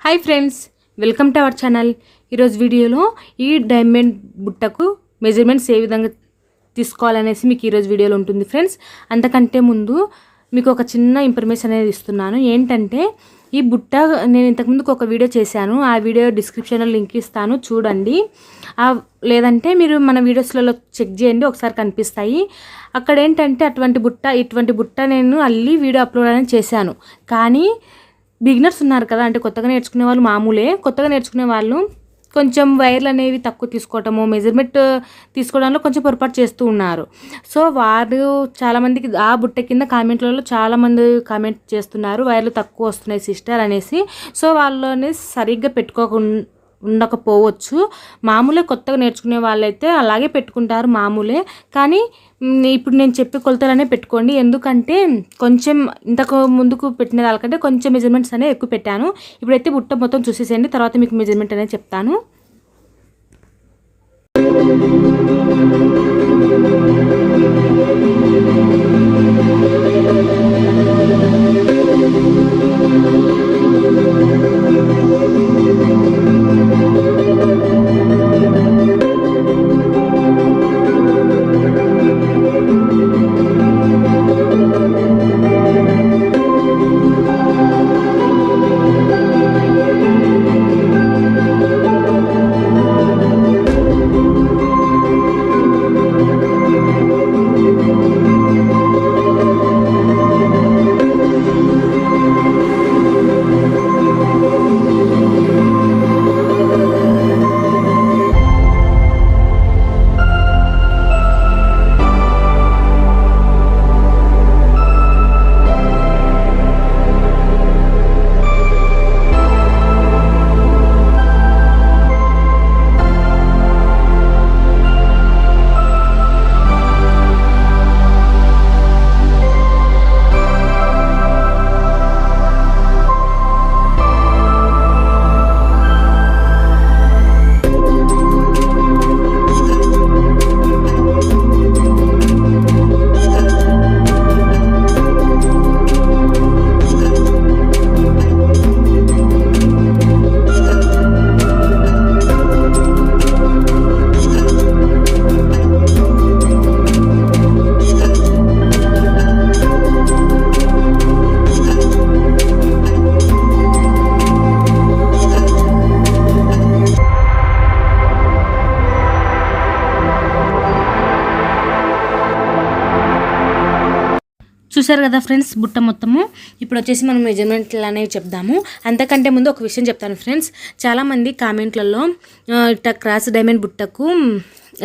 Hi friends, welcome to our channel. ఈరోజు వీడియోలో ఈ డైమండ్ బుట్టకు మెజర్మెంట్స్ ఏ విధంగా తీసుకోవాలనేసి మీకు ఈరోజు వీడియోలో ఉంటుంది ఫ్రెండ్స్. అంతకంటే ముందు మీకు ఒక చిన్న ఇన్ఫర్మేషన్ అనేది ఇస్తున్నాను. ఏంటంటే ఈ బుట్ట నేను ఇంతకుముందుకు ఒక వీడియో చేశాను. ఆ వీడియో డిస్క్రిప్షన్లో లింక్ ఇస్తాను, చూడండి. లేదంటే మీరు మన వీడియోస్లలో చెక్ చేయండి, ఒకసారి కనిపిస్తాయి. అక్కడ ఏంటంటే ఇటువంటి బుట్ట నేను అల్లి వీడియో అప్లోడ్ అనేది చేశాను. కానీ బిగినర్స్ ఉన్నారు కదా, అంటే కొత్తగా నేర్చుకునే వాళ్ళు మామూలే. కొత్తగా నేర్చుకునే వాళ్ళు కొంచెం వైర్లు అనేవి తక్కువ తీసుకోవటము, మెజర్మెంట్ తీసుకోవడంలో కొంచెం పొరపాటు చేస్తూ ఉన్నారు. సో వారు చాలామందికి ఆ బుట్ట కింద కామెంట్లలో చాలామంది కామెంట్ చేస్తున్నారు, వైర్లు తక్కువ వస్తున్నాయి సిస్టర్ అనేసి. సో వాళ్ళని సరిగ్గా ఉండకపోవచ్చు. మామూలే, కొత్తగా నేర్చుకునే వాళ్ళైతే అలాగే పెట్టుకుంటారు మామూలే. కానీ ఇప్పుడు నేను చెప్పే కొలతలనే పెట్టుకోండి. ఎందుకంటే కొంచెం ఇంతకు ముందుకు పెట్టిన దానికంటే కొంచెం మెజర్మెంట్స్ అనేవి ఎక్కువ పెట్టాను. ఇప్పుడైతే బుట్ట మొత్తం చూసేసేయండి, తర్వాత మీకు మెజర్మెంట్ అనేది చెప్తాను. చూసారు కదా ఫ్రెండ్స్, బుట్ట మొత్తము. ఇప్పుడు వచ్చేసి మనం మెజర్మెంట్లు అనేవి చెప్దాము. అంతకంటే ముందు ఒక విషయం చెప్తాను ఫ్రెండ్స్. చాలామంది కామెంట్లలో ఇట్లా క్రాస్ డైమండ్ బుట్టకు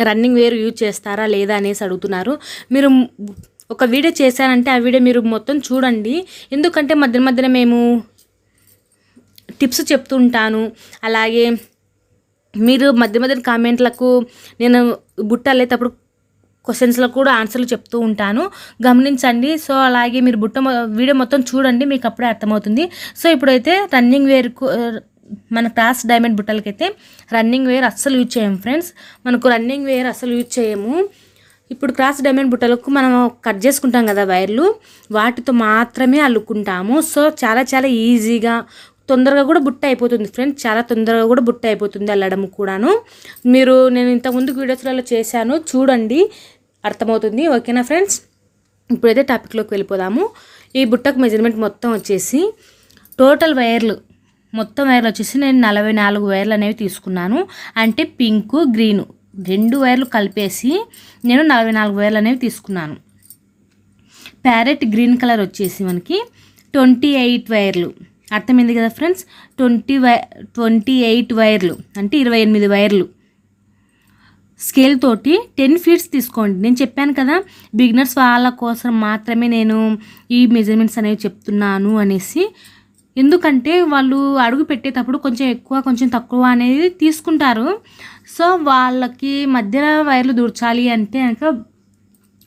రన్నింగ్ వేర్ యూజ్ చేస్తారా లేదా అనేసి అడుగుతున్నారు. మీరు ఒక వీడియో చేశారంటే ఆ వీడియో మీరు మొత్తం చూడండి. ఎందుకంటే మధ్య మధ్యన మేము టిప్స్ చెప్తుంటాను. అలాగే మీరు మధ్య మధ్యన కామెంట్లకు నేను బుట్ట అల్లేటప్పుడు క్వశ్చన్స్లో కూడా ఆన్సర్లు చెప్తూ ఉంటాను, గమనించండి. సో అలాగే మీరు వీడియో మొత్తం చూడండి, మీకు అప్పుడే అర్థమవుతుంది. సో ఇప్పుడైతే రన్నింగ్ వేర్కు మన క్రాస్ డైమండ్ బుట్టలకైతే రన్నింగ్ వేర్ అస్సలు యూజ్ చేయము ఫ్రెండ్స్. మనకు రన్నింగ్ వేర్ అస్సలు యూజ్ చేయము. ఇప్పుడు క్రాస్ డైమండ్ బుట్టలకు మనం కట్ చేసుకుంటాం కదా వైర్లు, వాటితో మాత్రమే అల్లుకుంటాము. సో చాలా చాలా ఈజీగా తొందరగా కూడా బుట్ట అయిపోతుంది ఫ్రెండ్స్. చాలా తొందరగా కూడా బుట్ట అయిపోతుంది అల్లడం కూడాను. నేను ఇంతకుముందు వీడియోస్లలో చేశాను, చూడండి, అర్థమవుతుంది. ఓకేనా ఫ్రెండ్స్, ఇప్పుడైతే టాపిక్లోకి వెళ్ళిపోదాము. ఈ బుట్టకు మెజర్మెంట్ మొత్తం వచ్చేసి టోటల్ వైర్లు వచ్చేసి నేను 44 వైర్లు అనేవి తీసుకున్నాను. అంటే పింకు గ్రీను 2 వైర్లు కలిపేసి నేను 44 వైర్లు అనేవి తీసుకున్నాను. ప్యారెట్ గ్రీన్ కలర్ వచ్చేసి మనకి 28 వైర్లు. అర్థమైంది కదా ఫ్రెండ్స్, 28 వైర్లు అంటే 28 వైర్లు. స్కేల్ తోటి 10 ఫీట్స్ తీసుకోండి. నేను చెప్పాను కదా, బిగినర్స్ వాళ్ళ కోసం మాత్రమే నేను ఈ మెజర్మెంట్స్ అనేవి చెప్తున్నాను అనేసి. ఎందుకంటే వాళ్ళు అడుగు పెట్టేటప్పుడు కొంచెం ఎక్కువ కొంచెం తక్కువ అనేది తీసుకుంటారు. సో వాళ్ళకి మధ్యన వైర్లు దూర్చాలి అంటే కనుక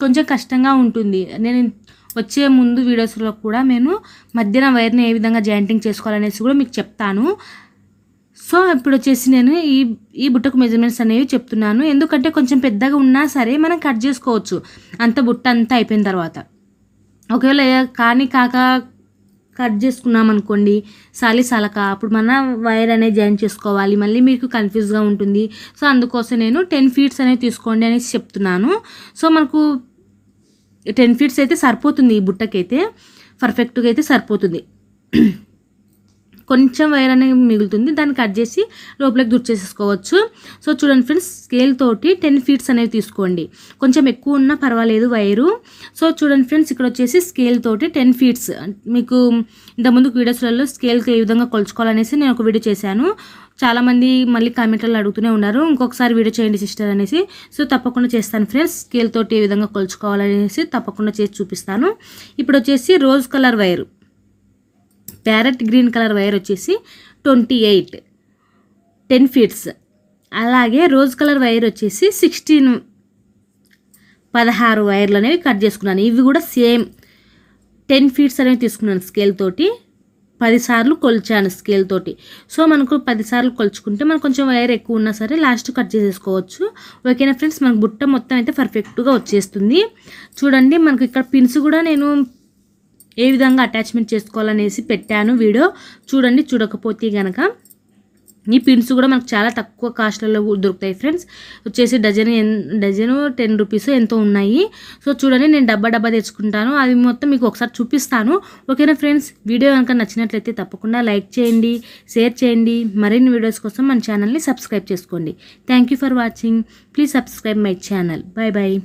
కొంచెం కష్టంగా ఉంటుంది. నేను వచ్చే ముందు వీడియోస్లో కూడా నేను మధ్యన వైర్ని ఏ విధంగా జాయింటింగ్ చేసుకోవాలనేసి కూడా మీకు చెప్తాను. సో ఇప్పుడు వచ్చేసి నేను ఈ బుట్టకు మెజర్మెంట్స్ అనేవి చెప్తున్నాను. ఎందుకంటే కొంచెం పెద్దగా ఉన్నా సరే మనం కట్ చేసుకోవచ్చు అంత బుట్ట అంతా అయిపోయిన తర్వాత. ఒకవేళ కట్ చేసుకున్నాం అనుకోండి సాలక అప్పుడు మన వైర్ అనేది జాయిన్ చేసుకోవాలి, మళ్ళీ మీకు కన్ఫ్యూజ్గా ఉంటుంది. సో అందుకోసం నేను 10 ఫీట్స్ అనేవి తీసుకోండి అనేసి చెప్తున్నాను. సో మనకు 10 ఫీట్స్ అయితే సరిపోతుంది, ఈ బుట్టకైతే పర్ఫెక్ట్గా అయితే సరిపోతుంది. కొంచెం వైర్ అనేది మిగులుతుంది, దాన్ని కట్ చేసి లోపలికి దుర్చేసేసుకోవచ్చు. సో చూడండి ఫ్రెండ్స్, స్కేల్ తోటి 10 ఫీట్స్ అనేవి తీసుకోండి, కొంచెం ఎక్కువ ఉన్నా పర్వాలేదు వైరు. సో చూడండి ఫ్రెండ్స్, ఇక్కడ వచ్చేసి స్కేల్ తోటి 10 ఫీట్స్, మీకు ఇంతకుముందు వీడియోస్లలో స్కేల్కి ఏ విధంగా కొలుచుకోవాలనేసి నేను ఒక వీడియో చేశాను. చాలామంది మళ్ళీ కామెంట్లలో అడుగుతూనే ఉన్నారు, ఇంకొకసారి వీడియో చేయండి సిస్టర్ అనేసి. సో తప్పకుండా చేస్తాను ఫ్రెండ్స్, స్కేల్ తోటి ఏ విధంగా కొలుచుకోవాలనేసి తప్పకుండా చేసి చూపిస్తాను. ఇప్పుడు వచ్చేసి rose colour wire, parrot green colour wire వచ్చేసి 28 10 ఫీట్స్. అలాగే రోజ్ కలర్ వైర్ వచ్చేసి 16 వైర్లు అనేవి కట్ చేసుకున్నాను. ఇవి కూడా సేమ్ 10 ఫీట్స్ అనేవి తీసుకున్నాను స్కేల్ తోటి. 10 సార్లు కొలిచాను స్కేల్ తోటి. సో మనకు 10 సార్లు కొలుచుకుంటే మనకు కొంచెం వైర్ ఎక్కువ ఉన్నా సరే లాస్ట్ కట్ చేసేసుకోవచ్చు. ఓకేనా ఫ్రెండ్స్, మనకు బుట్ట మొత్తం అయితే పర్ఫెక్ట్గా వచ్చేస్తుంది. చూడండి, మనకు ఇక్కడ పిన్స్ కూడా నేను ఏ విధంగా అటాచ్మెంట్ చేసుకోవాలనేసి పెట్టాను వీడియో, చూడండి. చూడకపోతే కనుక ఈ పిన్స్ కూడా మనకు చాలా తక్కువ కాస్ట్లలో దొరుకుతాయి ఫ్రెండ్స్. వచ్చేసి డజను 10 రూపీస్ ఎంతో ఉన్నాయి. సో చూడండి, నేను డబ్బా తెచ్చుకుంటాను, అవి మొత్తం మీకు ఒకసారి చూపిస్తాను. ఓకేనా ఫ్రెండ్స్, వీడియో కనుక నచ్చినట్లయితే తప్పకుండా లైక్ చేయండి, షేర్ చేయండి. మరిన్ని వీడియోస్ కోసం మన ఛానల్ని సబ్స్క్రైబ్ చేసుకోండి. Thank you for watching. Please subscribe my channel. Bye bye.